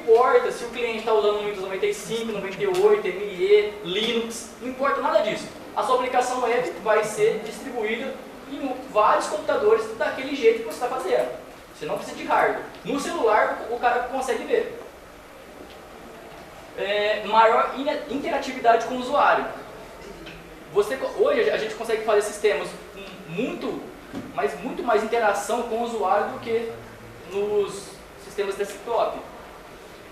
importa se o cliente está usando Windows 95, 98, ME, Linux, não importa nada disso. A sua aplicação web vai ser distribuída em vários computadores daquele jeito que você está fazendo. Você não precisa de hardware. No celular, o cara consegue ver. Maior interatividade com o usuário. Hoje a gente consegue fazer sistemas com muito mais interação com o usuário do que nos sistemas desktop.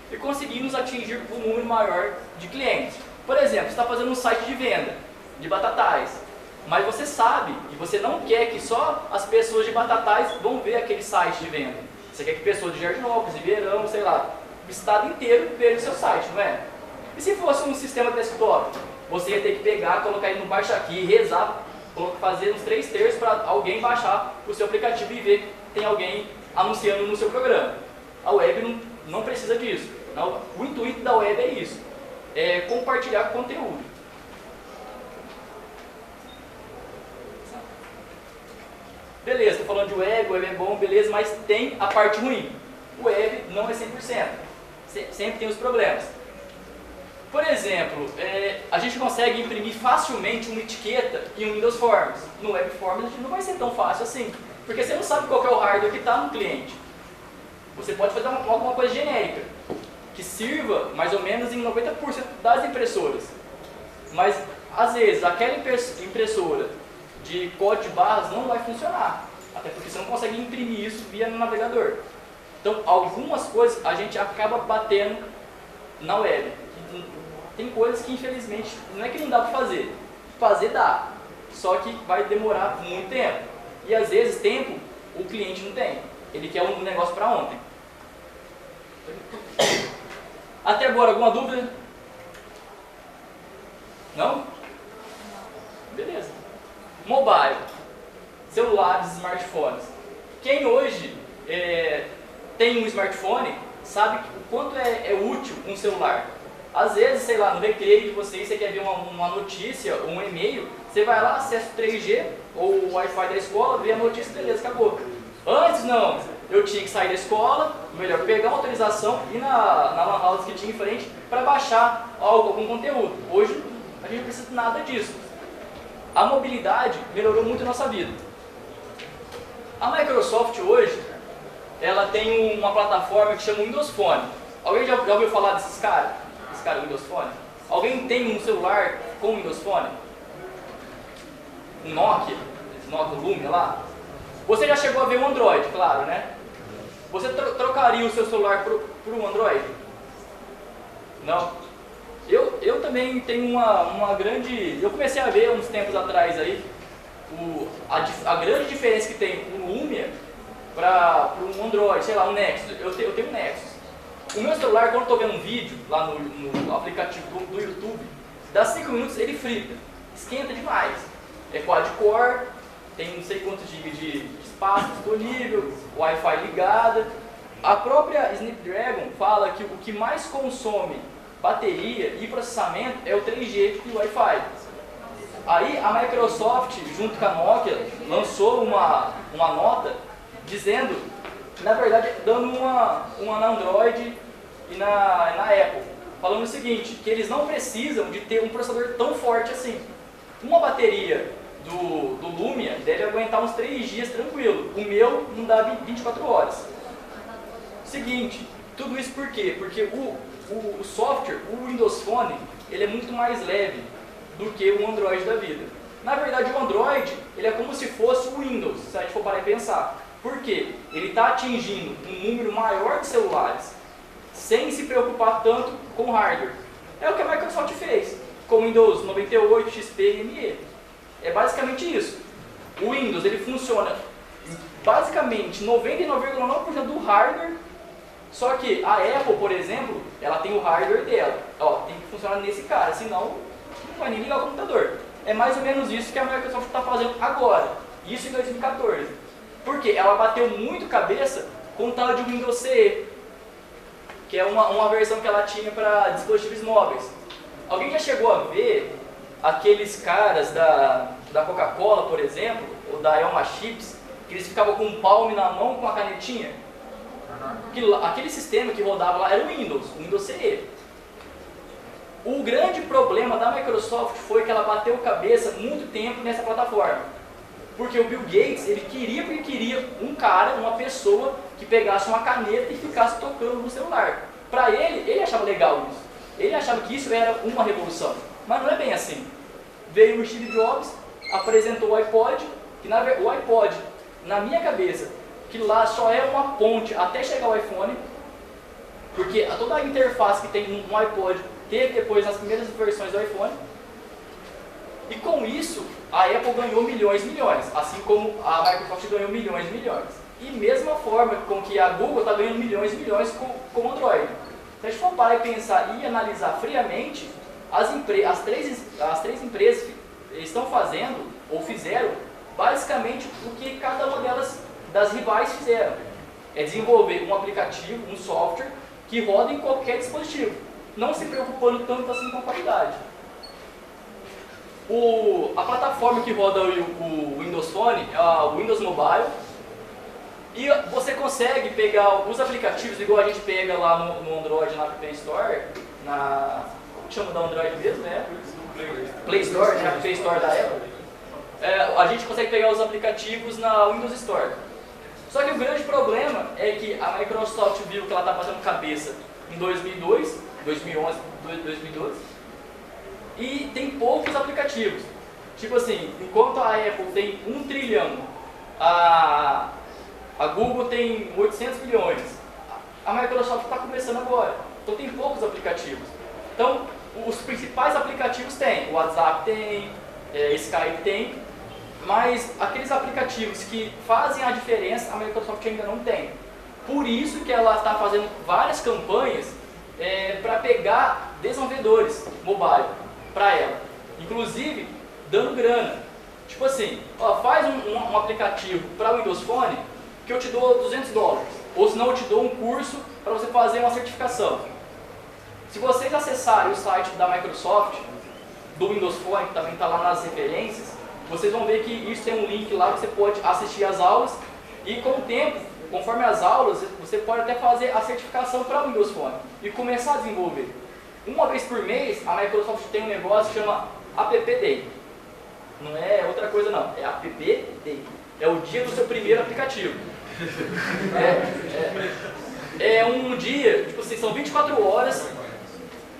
E conseguimos atingir um número maior de clientes. Por exemplo, você está fazendo um site de venda de batatais, mas você sabe e você não quer que só as pessoas de Batatais vão ver aquele site de venda. Você quer que pessoas de Jardinópolis, Ribeirão, sei lá, o estado inteiro veja o seu site, não é? E se fosse um sistema desktop? Você ia ter que pegar, colocar ele no baixa aqui, rezar, fazer uns 3/3 para alguém baixar o seu aplicativo e ver que tem alguém anunciando no seu programa. A web não precisa disso. O intuito da web é isso, é compartilhar conteúdo. Beleza, estou falando de web é bom, beleza, mas tem a parte ruim. O web não é 100%, sempre tem os problemas. Por exemplo, a gente consegue imprimir facilmente uma etiqueta em um Windows Forms. No Web Forms não vai ser tão fácil assim, porque você não sabe qual que é o hardware que está no cliente. Você pode fazer alguma coisa genérica, que sirva mais ou menos em 90% das impressoras. Mas, às vezes, aquela impressora de código de barras não vai funcionar, até porque você não consegue imprimir isso via no navegador. Então, algumas coisas a gente acaba batendo na web. Tem coisas que, infelizmente, não é que não dá para fazer. Fazer dá, só que vai demorar muito tempo. E, às vezes, tempo o cliente não tem. Ele quer um negócio para ontem. Até agora, alguma dúvida? Não? Beleza. Mobile. Celulares, smartphones. Quem hoje tem um smartphone sabe o quanto é útil um celular. Às vezes, sei lá, no recreio de vocês, você quer ver uma notícia, um e-mail, você vai lá, acessa o 3G ou o Wi-Fi da escola, vê a notícia, beleza, acabou. Antes não, eu tinha que sair da escola, melhor pegar uma autorização e ir na lan house que tinha em frente para baixar algum conteúdo. Hoje a gente não precisa de nada disso. A mobilidade melhorou muito a nossa vida. A Microsoft hoje, ela tem uma plataforma que chama Windows Phone. Alguém já ouviu falar desses caras? Esse cara Windows Phone? Alguém tem um celular com Windows Phone? Um Nokia? Esse Nokia Lumia lá? Você já chegou a ver um Android, claro, né? Você trocaria o seu celular por um Android? Não? Eu também tenho uma grande... Eu comecei a ver uns tempos atrás aí a grande diferença que tem um Lumia para um Android, sei lá, um Nexus. Eu tenho um Nexus. O meu celular, quando eu estou vendo um vídeo lá no aplicativo do YouTube, dá 5 minutos ele frita, esquenta demais. É quad-core, tem não sei quantos GB de espaço disponível, Wi-Fi ligada. A própria Snapdragon fala que o que mais consome bateria e processamento é o 3G e o Wi-Fi. Aí a Microsoft, junto com a Nokia, lançou uma nota dizendo, na verdade, dando uma na Android e na Apple, falando o seguinte, que eles não precisam de ter um processador tão forte assim. Uma bateria do Lumia deve aguentar uns 3 dias tranquilo. O meu não dá 24 horas. Seguinte, tudo isso por quê? Porque o software, o Windows Phone, ele é muito mais leve do que o Android da vida. Na verdade, o Android, ele é como se fosse o Windows, se a gente for parar e pensar. Por quê? Ele está atingindo um número maior de celulares, sem se preocupar tanto com hardware. É o que a Microsoft fez, com o Windows 98, XP e ME. É basicamente isso. O Windows, ele funciona basicamente 99,9% do hardware, só que a Apple, por exemplo, ela tem o hardware dela. Ó, tem que funcionar nesse cara, senão não vai nem ligar o computador. É mais ou menos isso que a Microsoft está fazendo agora, isso em 2014. Porque ela bateu muito cabeça com o tal de Windows CE, que é uma versão que ela tinha para dispositivos móveis. Alguém já chegou a ver aqueles caras da Coca-Cola, por exemplo, ou da Elma Chips, que eles ficavam com um palme na mão com a canetinha? Aquele sistema que rodava lá era o Windows CE. O grande problema da Microsoft foi que ela bateu cabeça muito tempo nessa plataforma. Porque o Bill Gates, ele queria uma pessoa que pegasse uma caneta e ficasse tocando no celular. Para ele achava legal isso. Ele achava que isso era uma revolução. Mas não é bem assim. Veio o Steve Jobs, apresentou o iPod, que o iPod, na minha cabeça, que lá só é uma ponte até chegar ao iPhone, porque toda a interface que tem no iPod teve depois nas primeiras versões do iPhone. E com isso, a Apple ganhou milhões e milhões, assim como a Microsoft ganhou milhões e milhões. E mesma forma com que a Google está ganhando milhões e milhões com o Android. Se a gente for parar e pensar e analisar friamente, as três empresas estão fazendo, ou fizeram, basicamente o que cada uma das rivais fizeram. É desenvolver um aplicativo, um software, que roda em qualquer dispositivo, não se preocupando tanto assim com a qualidade. A plataforma que roda o Windows Phone é o Windows Mobile, e você consegue pegar os aplicativos, igual a gente pega lá no Android, na Play Store, como chama da Android mesmo, né? Play Store, né? A Play Store da Apple. A gente consegue pegar os aplicativos na Windows Store. Só que o grande problema é que a Microsoft viu que ela está fazendo cabeça em 2011, 2012, e tem poucos aplicativos. Tipo assim, enquanto a Apple tem 1 trilhão, a Google tem 800 milhões, a Microsoft está começando agora, então tem poucos aplicativos. Então, os principais aplicativos tem, o WhatsApp tem, Skype tem, mas aqueles aplicativos que fazem a diferença, a Microsoft ainda não tem. Por isso que ela está fazendo várias campanhas para pegar desenvolvedores mobile para ela, inclusive dando grana. Tipo assim, faz um aplicativo para o Windows Phone que eu te dou $200, ou senão eu te dou um curso para você fazer uma certificação. Se vocês acessarem o site da Microsoft, do Windows Phone, que também está lá nas referências, vocês vão ver que isso tem um link lá, você pode assistir as aulas, e com o tempo, conforme as aulas, você pode até fazer a certificação para o Windows Phone e começar a desenvolver. Uma vez por mês, a Microsoft tem um negócio que chama App Day. Não é outra coisa não, é App Day. É o dia do seu primeiro aplicativo. É um dia, tipo assim, são 24 horas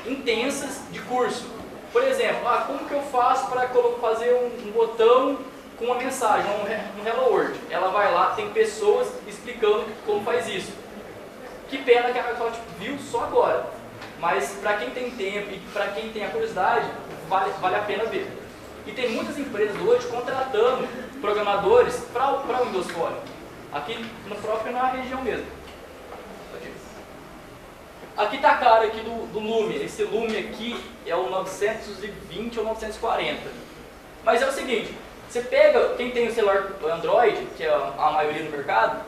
intensas de curso. Por exemplo, como que eu faço para fazer um botão com uma mensagem, um Hello World? Ela vai lá, tem pessoas explicando como faz isso. Que pena que a Microsoft viu só agora. Mas para quem tem tempo e para quem tem a curiosidade, vale a pena ver. E tem muitas empresas hoje contratando programadores para o Windows Phone. Aqui na região mesmo. Aqui está a cara aqui do Lumia. Esse Lumia aqui é o 920 ou 940. Mas é o seguinte, você pega, quem tem o celular Android, que é a maioria do mercado,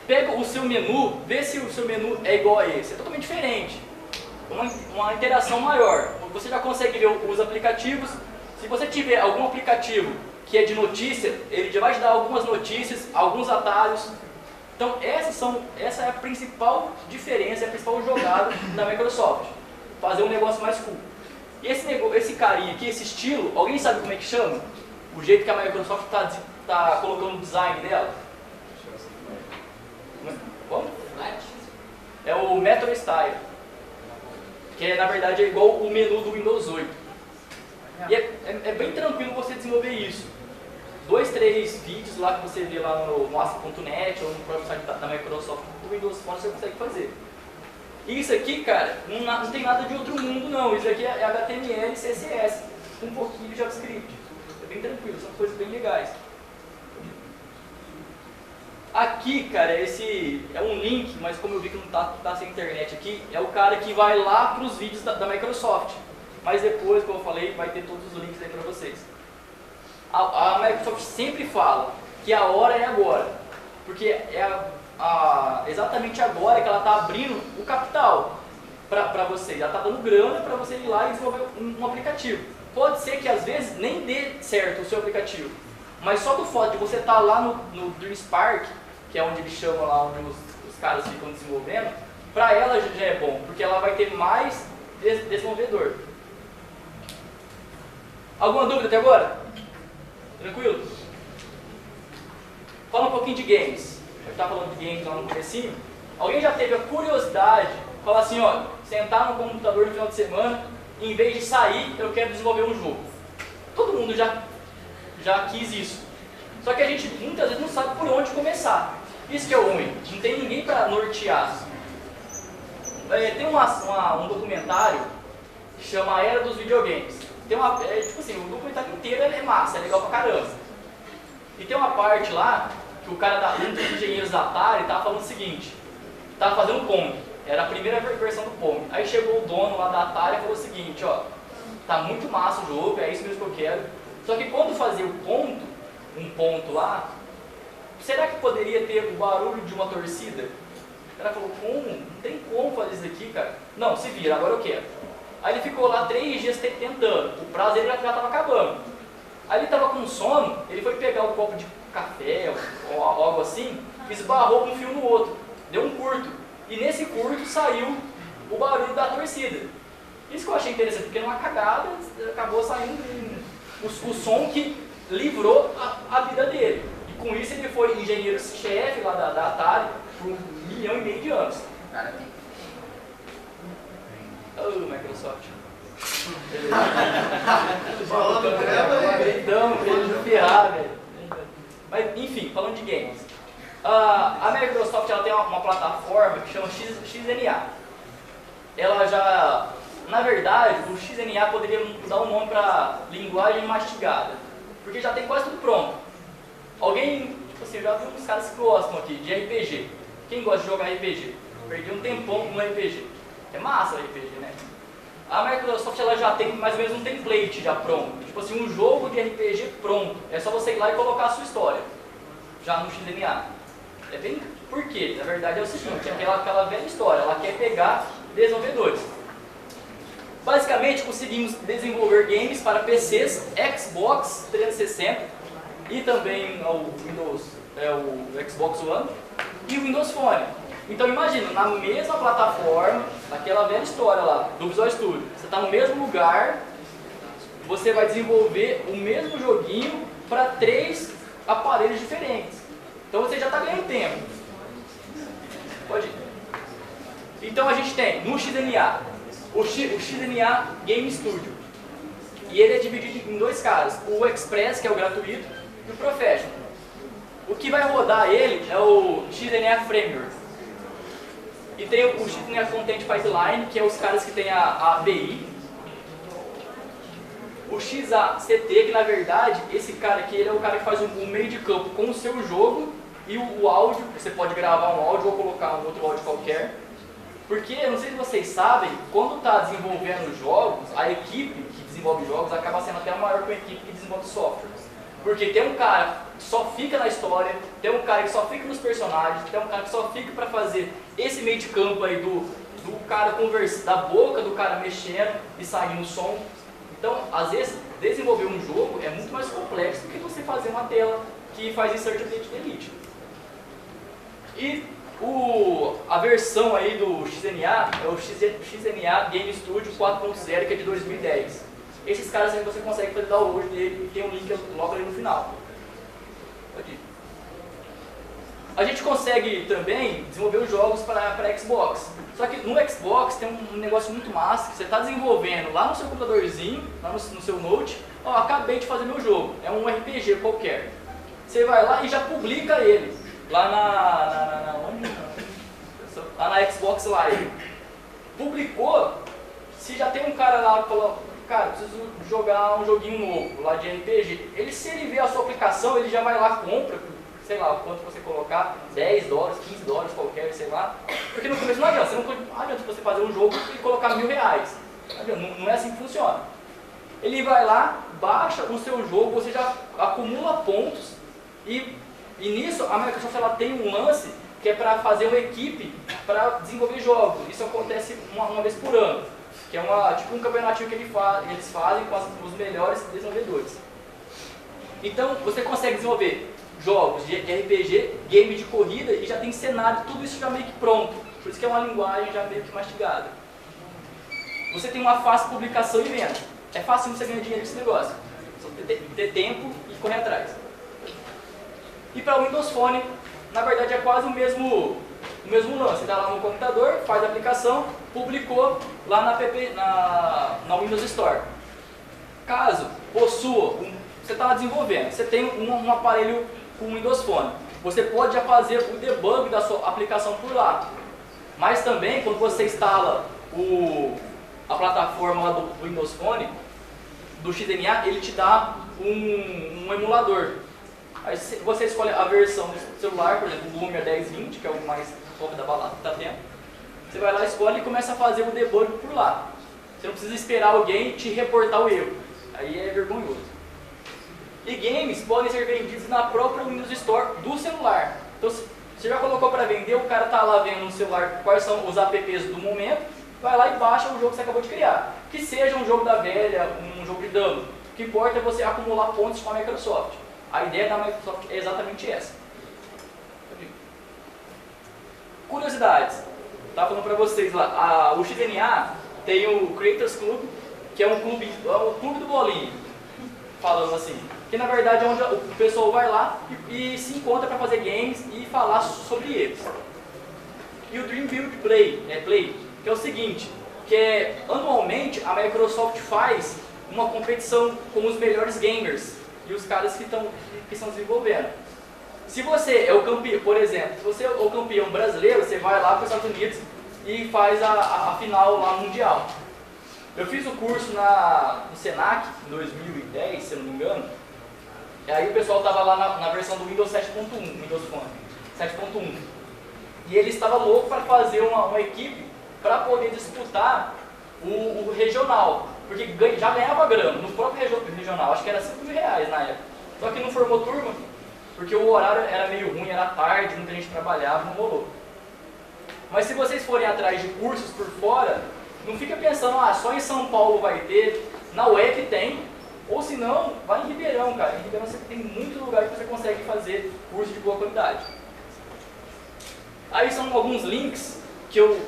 pega o seu menu, vê se o seu menu é igual a esse. É totalmente diferente. Uma interação maior. Você já consegue ver os aplicativos. Se você tiver algum aplicativo que é de notícia, ele já vai te dar algumas notícias, alguns atalhos. Então essa é a principal diferença, é a principal jogada da Microsoft. Fazer um negócio mais cool. E esse carinha aqui, esse estilo, alguém sabe como é que chama? O jeito que a Microsoft está colocando o design dela? Como? É o Metro Style. Que na verdade é igual o menu do Windows 8. E é bem tranquilo você desenvolver isso. 2, 3 vídeos lá que você vê lá no ASP.net ou no próprio site da Microsoft do Windows Phone você consegue fazer. E isso aqui, cara, não tem nada de outro mundo não. Isso aqui é HTML e CSS, com um pouquinho de JavaScript. É bem tranquilo, são coisas bem legais. Aqui, cara, esse é um link, mas como eu vi que não tá sem internet aqui, é o cara que vai lá para os vídeos da Microsoft. Mas depois, como eu falei, vai ter todos os links aí para vocês. A Microsoft sempre fala que a hora é agora, porque é exatamente agora que ela está abrindo o capital para vocês. Ela está dando grana para você ir lá e desenvolver um aplicativo. Pode ser que às vezes nem dê certo o seu aplicativo, mas só do fato de você estar lá no Dream Spark, que é onde eles chamam lá, onde os caras ficam desenvolvendo, para ela já é bom, porque ela vai ter mais desenvolvedor. Alguma dúvida até agora? Tranquilo? Fala um pouquinho de games. Eu estava falando de games lá no comecinho. Alguém já teve a curiosidade de falar assim, ó, sentar no computador no final de semana, em vez de sair, eu quero desenvolver um jogo. Todo mundo já quis isso. Só que a gente muitas vezes não sabe por onde começar. Isso que é o ruim. Não tem ninguém para nortear. Tem um documentário que chama A Era dos Videogames. Tem tipo assim, o documentário inteiro é massa, é legal pra caramba. E tem uma parte lá que o cara um dos engenheiros da Atari estava falando o seguinte, estava fazendo Pong, era a primeira versão do Pong. Aí chegou o dono lá da Atari e falou o seguinte, ó, tá muito massa o jogo, é isso mesmo que eu quero. Só que quando fazia um ponto lá, será que poderia ter o barulho de uma torcida? O cara falou, como? Não tem como fazer isso aqui, cara. Não, se vira, agora eu quero. Aí ele ficou lá 3 dias tentando, o prazo dele já estava acabando. Aí ele estava com sono, ele foi pegar um copo de café ou algo assim, esbarrou um fio no outro, deu um curto. E nesse curto saiu o barulho da torcida. Isso que eu achei interessante, porque numa cagada acabou saindo o som que livrou a vida dele. E com isso ele foi engenheiro-chefe lá da Atari por 1,5 milhão de anos. Oh, Microsoft. Então, eles não ferrar, velho. Mas, enfim, falando de games. A Microsoft ela tem uma plataforma que chama XNA. Ela já, na verdade, o XNA poderia dar um nome para linguagem mastigada, porque já tem quase tudo pronto. Alguém, tipo assim, eu já vi uns caras que gostam aqui de RPG. Quem gosta de jogar RPG? Perdi um tempão com um RPG. É massa o RPG, né? A Microsoft ela já tem mais ou menos um template já pronto. Tipo assim, um jogo de RPG pronto. É só você ir lá e colocar a sua história. Já no XNA. É bem... Por quê? Na verdade é o seguinte, é aquela velha história. Ela quer pegar desenvolvedores. Basicamente conseguimos desenvolver games para PCs, Xbox 360 e também o Windows, o Xbox One e o Windows Phone. Então imagina, na mesma plataforma, naquela velha história lá, do Visual Studio, você está no mesmo lugar, você vai desenvolver o mesmo joguinho para 3 aparelhos diferentes. Então você já está ganhando tempo. Pode ir. Então a gente tem no XNA, o XNA Game Studio. E ele é dividido em 2 caras, o Express, que é o gratuito, e o Professional. O que vai rodar ele é o XNA Framework. E tem o XNA Content Pipeline, que é os caras que tem a API. O XACT, que na verdade, esse cara aqui, ele é o cara que faz um meio de campo com o seu jogo e o áudio, você pode gravar um áudio ou colocar um outro áudio qualquer. Porque, não sei se vocês sabem, quando está desenvolvendo jogos, a equipe que desenvolve jogos acaba sendo até maior que a equipe que desenvolve software. Porque tem um cara que só fica na história, tem um cara que só fica nos personagens, tem um cara que só fica para fazer esse meio de campo aí do cara conversar, da boca do cara mexendo e saindo o som. Então, às vezes, desenvolver um jogo é muito mais complexo do que você fazer uma tela que faz insert update delete. E a versão aí do XNA é o XNA Game Studio 4.0, que é de 2010. Esses caras aí você consegue fazer download dele e tem um link logo ali no final. Pode ir. A gente consegue também desenvolver os jogos para Xbox. Só que no Xbox tem um negócio muito massa que você está desenvolvendo lá no seu computadorzinho, lá no seu Note. Ó, acabei de fazer meu jogo, é um RPG qualquer. Você vai lá e já publica ele lá lá na Xbox Live. Publicou, se já tem um cara lá que falou, cara, preciso jogar um joguinho novo lá de RPG. Se ele vê a sua aplicação, ele já vai lá, compra, sei lá, quanto você colocar, $10, $15, qualquer, sei lá. Porque no começo não adianta, não adianta você fazer um jogo e colocar R$1.000. Não é assim que funciona. Ele vai lá, baixa o seu jogo, você já acumula pontos e nisso a Microsoft ela tem um lance que é para fazer uma equipe para desenvolver jogos. Isso acontece uma vez por ano, que é tipo um campeonatinho que eles fazem com os melhores desenvolvedores. Então você consegue desenvolver jogos de RPG, game de corrida e já tem cenário, tudo isso já meio que pronto. Por isso que é uma linguagem já meio que mastigada. Você tem uma fácil publicação e venda. É fácil você ganhar dinheiro com esse negócio. Só ter tempo e correr atrás. E para o Windows Phone, na verdade é quase o mesmo lance. Você está lá no computador, faz a aplicação, publicou lá na Windows Store. Caso possua, você está desenvolvendo, você tem um aparelho com Windows Phone, você pode já fazer o debug da sua aplicação por lá. Mas também, quando você instala a plataforma lá do Windows Phone, do XDNA, ele te dá um emulador. Aí você escolhe a versão do celular, por exemplo, o Lumia 1020, que é o mais top da balada que está tendo. Você vai lá, escolhe e começa a fazer o debug por lá. Você não precisa esperar alguém te reportar o erro. Aí é vergonhoso. E games podem ser vendidos na própria Windows Store do celular. Então, se você já colocou para vender, o cara está lá vendo no celular quais são os apps do momento, vai lá e baixa o jogo que você acabou de criar. Que seja um jogo da velha, um jogo de dano. O que importa é você acumular pontos com a Microsoft. A ideia da Microsoft é exatamente essa. Curiosidades. Estava falando para vocês lá, o XDNA tem o Creators Club, que é o clube do bolinho, falando assim. Que na verdade é onde o pessoal vai lá e se encontra para fazer games e falar sobre eles. E o Dream Build Play, que é o seguinte, que é anualmente a Microsoft faz uma competição com os melhores gamers e os caras que estão desenvolvendo. Se você é o campeão, por exemplo, se você é o campeão brasileiro, você vai lá para os Estados Unidos e faz a final lá mundial. Eu fiz o curso no Senac em 2010, se eu não me engano. E aí o pessoal estava lá na versão do Windows 7.1, Windows Phone 7.1. E ele estava louco para fazer uma equipe para poder disputar o regional. Porque já ganhava grana no próprio regional, acho que era R$5.000 na época. Só que não formou turma, porque o horário era meio ruim, era tarde, muita gente trabalhava, não rolou. Mas se vocês forem atrás de cursos por fora, não fica pensando, só em São Paulo vai ter, na UEP tem, ou se não, vai em Ribeirão, cara. Em Ribeirão você tem muito lugar que você consegue fazer curso de boa qualidade. Aí são alguns links que eu,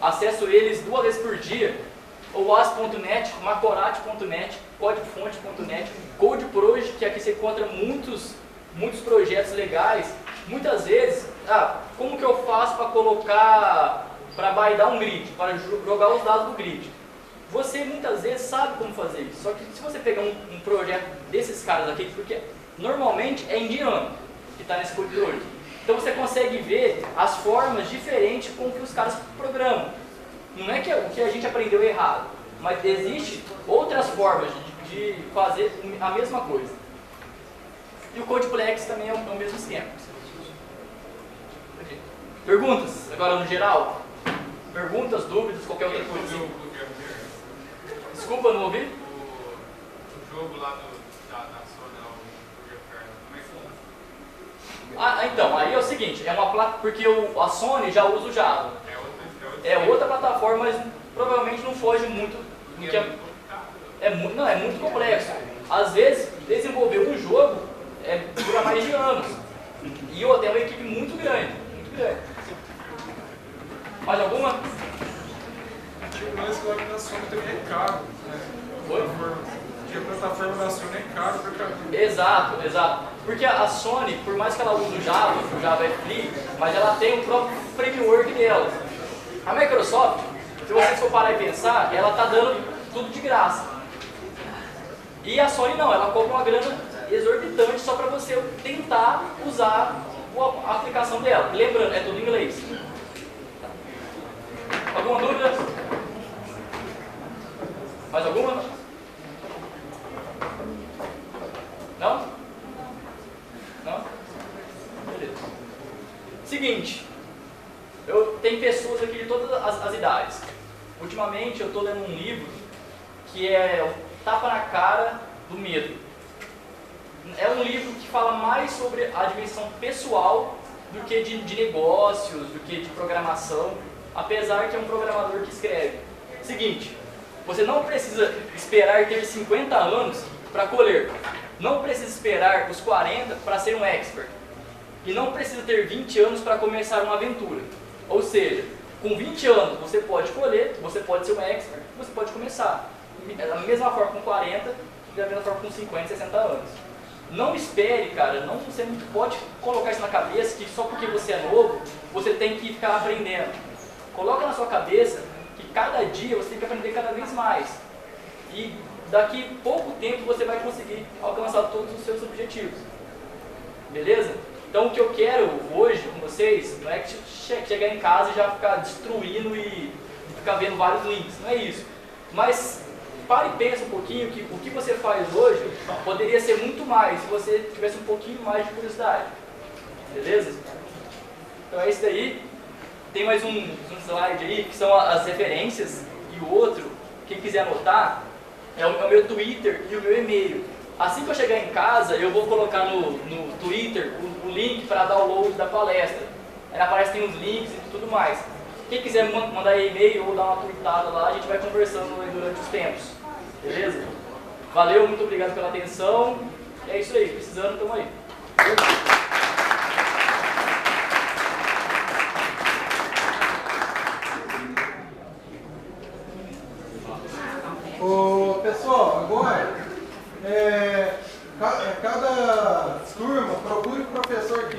acesso eles 2 vezes por dia. O was.net, macorate.net, codefonte.net, CodeProj, que aqui você encontra muitos projetos legais. Muitas vezes, como que eu faço para baidar um grid, para jogar os dados do grid? Você muitas vezes sabe como fazer isso, só que se você pegar um projeto desses caras aqui, porque normalmente é indiano que está nesse CodeProj, então você consegue ver as formas diferentes com que os caras programam. Não é que o que a gente aprendeu errado, mas existem outras formas de fazer a mesma coisa. E o Codeplex também é o mesmo esquema. Perguntas? Agora no geral? Perguntas, dúvidas, qualquer outra coisa? Desculpa, não ouvi? O jogo lá da Sony, o como é que então, aí é o seguinte, é uma placa, porque a Sony já usa o Java. É outra plataforma, mas provavelmente não foge muito do que é muito complexo. Às vezes, desenvolver um jogo dura mais de anos. E outra, é uma equipe muito grande. Mais alguma? O lance da Sony também é caro, né? Oi? Porque a plataforma da Sony é caro pra caramba. Exato. Porque a Sony, por mais que ela use o Java é free, mas ela tem o próprio framework dela. A Microsoft, se vocês for parar e pensar, ela está dando tudo de graça. E a Sony não, ela cobra uma grana exorbitante só para você tentar usar a aplicação dela. Lembrando, é tudo em inglês. Alguma dúvida? Mais alguma? Não? Não? Beleza. Seguinte. Tem pessoas aqui de todas as idades. Ultimamente eu estou lendo um livro que é o Tapa na Cara do Medo. É um livro que fala mais sobre a dimensão pessoal do que de negócios, do que de programação, apesar que é um programador que escreve. Seguinte, você não precisa esperar ter 50 anos para colher. não precisa esperar os 40 para ser um expert. E não precisa ter 20 anos para começar uma aventura. Ou seja, com 20 anos você pode escolher, você pode ser um expert, você pode começar. Da mesma forma com 40 e da mesma forma com 50, 60 anos. Não espere, cara, você não pode colocar isso na cabeça que só porque você é novo, você tem que ficar aprendendo. Coloca na sua cabeça que cada dia você tem que aprender cada vez mais. E daqui pouco tempo você vai conseguir alcançar todos os seus objetivos. Beleza? Então o que eu quero hoje com vocês não é que chegar em casa e já ficar destruindo e ficar vendo vários links, não é isso. Mas pare e pensa um pouquinho que o que você faz hoje poderia ser muito mais se você tivesse um pouquinho mais de curiosidade. Beleza? Então é isso daí. Tem mais um slide aí que são as referências e o outro, quem quiser anotar, é o meu Twitter e o meu e-mail. Assim que eu chegar em casa, eu vou colocar no Twitter o link para download da palestra. Aí na palestra tem os links e tudo mais. Quem quiser mandar e-mail ou dar uma tweetada lá, a gente vai conversando durante os tempos. Beleza? Valeu, muito obrigado pela atenção. E é isso aí, precisando, tamo aí. Ô, pessoal, agora, cada turma procure o professor que